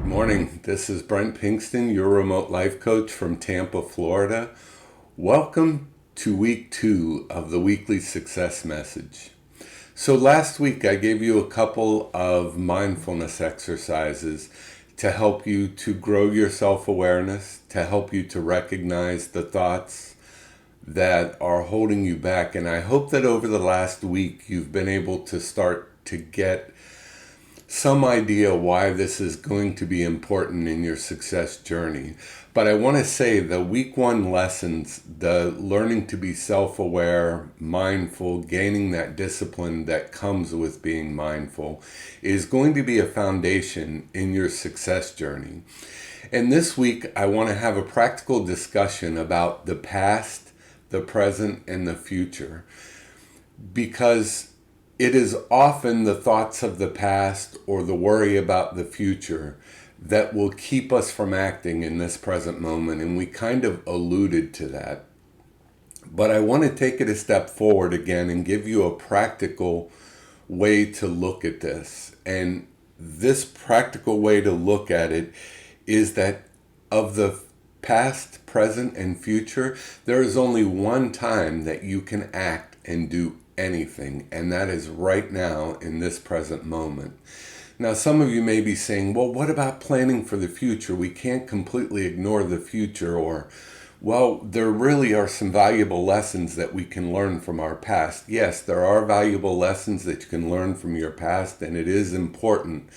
Morning. This is Brent Pinkston, your remote life coach from Tampa, Florida. Welcome to week 2 of the weekly success message. So last week I gave you a couple of mindfulness exercises to help you to grow your self-awareness, to help you to recognize the thoughts that are holding you back. And I hope that over the last week you've been able to start to get some idea why this is going to be important in your success journey. But I want to say the week 1 lessons, the learning to be self-aware, mindful, gaining that discipline that comes with being mindful, is going to be a foundation in your success journey. And this week I want to have a practical discussion about the past, the present, and the future, because it is often the thoughts of the past or the worry about the future that will keep us from acting in this present moment, and we kind of alluded to that. But I want to take it a step forward again and give you a practical way to look at this. And this practical way to look at it is that of the past, present, and future, there is only one time that you can act and do anything, and that is right now in this present moment. Now, some of you may be saying, well, what about planning for the future? We can't completely ignore the future. Or, well, there really are some valuable lessons that we can learn from our past. Yes, there are valuable lessons that you can learn from your past, and it is important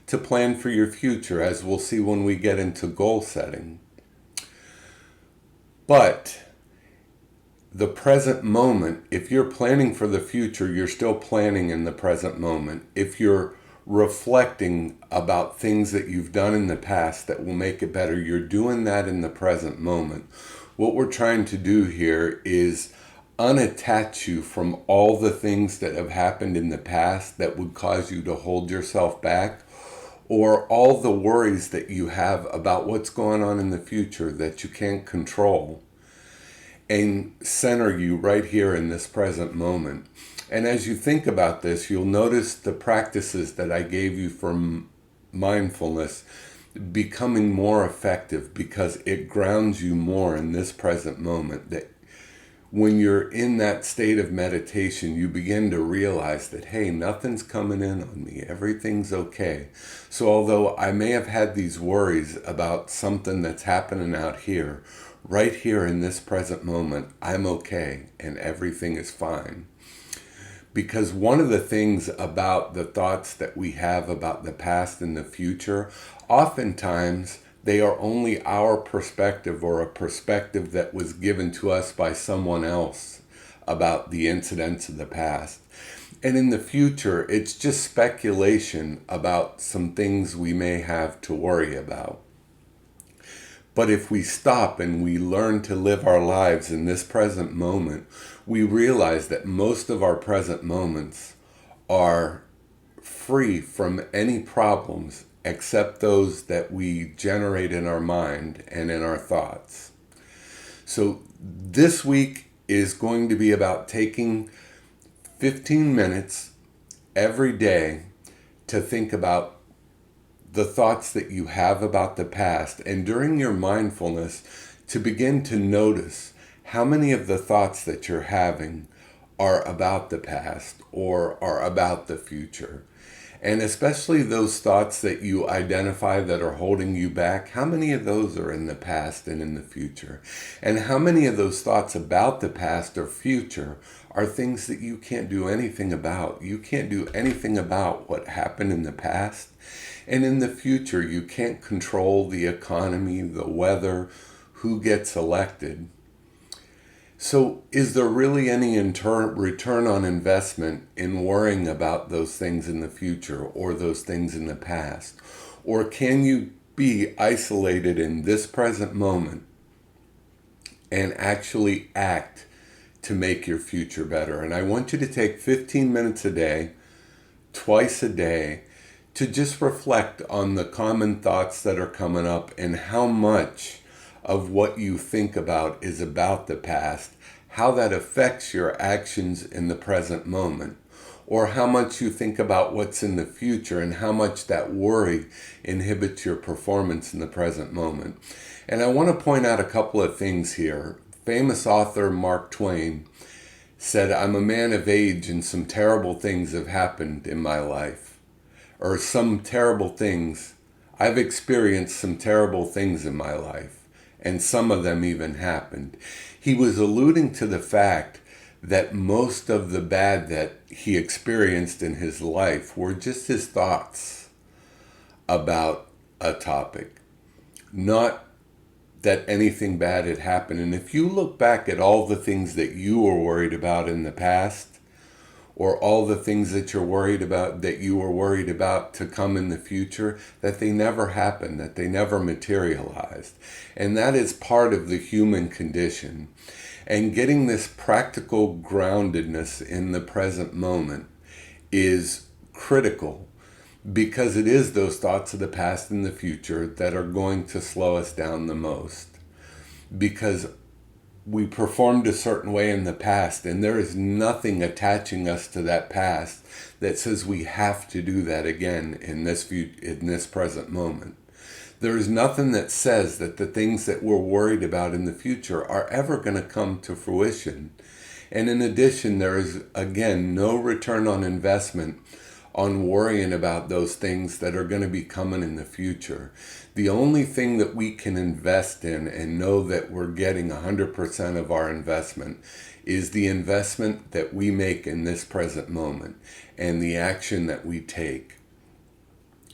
to plan for your future, as we'll see when we get into goal setting. But the present moment, if you're planning for the future, you're still planning in the present moment. If you're reflecting about things that you've done in the past that will make it better, you're doing that in the present moment. What we're trying to do here is unattach you from all the things that have happened in the past that would cause you to hold yourself back, or all the worries that you have about what's going on in the future that you can't control, and center you right here in this present moment. And as you think about this, you'll notice the practices that I gave you for mindfulness becoming more effective, because it grounds you more in this present moment. That when you're in that state of meditation, you begin to realize that, hey, nothing's coming in on me. Everything's okay. So although I may have had these worries about something that's happening out here, right here in this present moment, I'm okay and everything is fine. Because one of the things about the thoughts that we have about the past and the future, oftentimes they are only our perspective, or a perspective that was given to us by someone else about the incidents of the past. And in the future, it's just speculation about some things we may have to worry about. But if we stop and we learn to live our lives in this present moment, we realize that most of our present moments are free from any problems except those that we generate in our mind and in our thoughts. So this week is going to be about taking 15 minutes every day to think about the thoughts that you have about the past, and during your mindfulness to begin to notice how many of the thoughts that you're having are about the past or are about the future. And especially those thoughts that you identify that are holding you back, how many of those are in the past and in the future? And how many of those thoughts about the past or future are things that you can't do anything about? You can't do anything about what happened in the past. And in the future, you can't control the economy, the weather, who gets elected. So is there really any return on investment in worrying about those things in the future or those things in the past? Or can you be isolated in this present moment and actually act to make your future better? And I want you to take 15 minutes a day, twice a day, to just reflect on the common thoughts that are coming up and how much of what you think about is about the past, how that affects your actions in the present moment. or how much you think about what's in the future and how much that worry inhibits your performance in the present moment. And I want to point out a couple of things here. Famous author Mark Twain said, "I'm a man of age and some terrible things have happened in my life." Or some terrible things. I've experienced some terrible things in my life, and some of them even happened. He was alluding to the fact that most of the bad that he experienced in his life were just his thoughts about a topic, not that anything bad had happened. And if you look back at all the things that you were worried about in the past, or all the things that you're worried about, that you were worried about to come in the future, that they never happened, that they never materialized. And that is part of the human condition. And getting this practical groundedness in the present moment is critical, because it is those thoughts of the past and the future that are going to slow us down the most. Because we performed a certain way in the past, and there is nothing attaching us to that past that says we have to do that again in this present moment. There is nothing that says that the things that we're worried about in the future are ever going to come to fruition. And in addition, there is, again, no return on investment on worrying about those things that are going to be coming in the future. The only thing that we can invest in and know that we're getting 100% of our investment is the investment that we make in this present moment and the action that we take.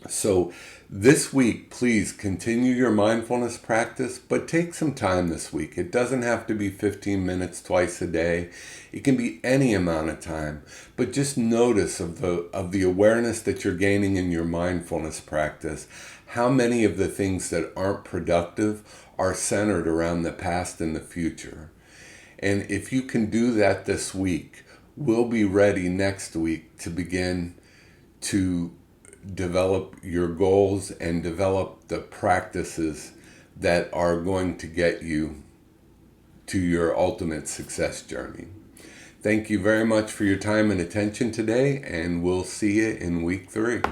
So this week, please continue your mindfulness practice, but take some time this week. It doesn't have to be 15 minutes twice a day. It can be any amount of time, but just notice of the awareness that you're gaining in your mindfulness practice, how many of the things that aren't productive are centered around the past and the future. And if you can do that this week, we'll be ready next week to begin to develop your goals and develop the practices that are going to get you to your ultimate success journey. Thank you very much for your time and attention today, and we'll see you in week 3.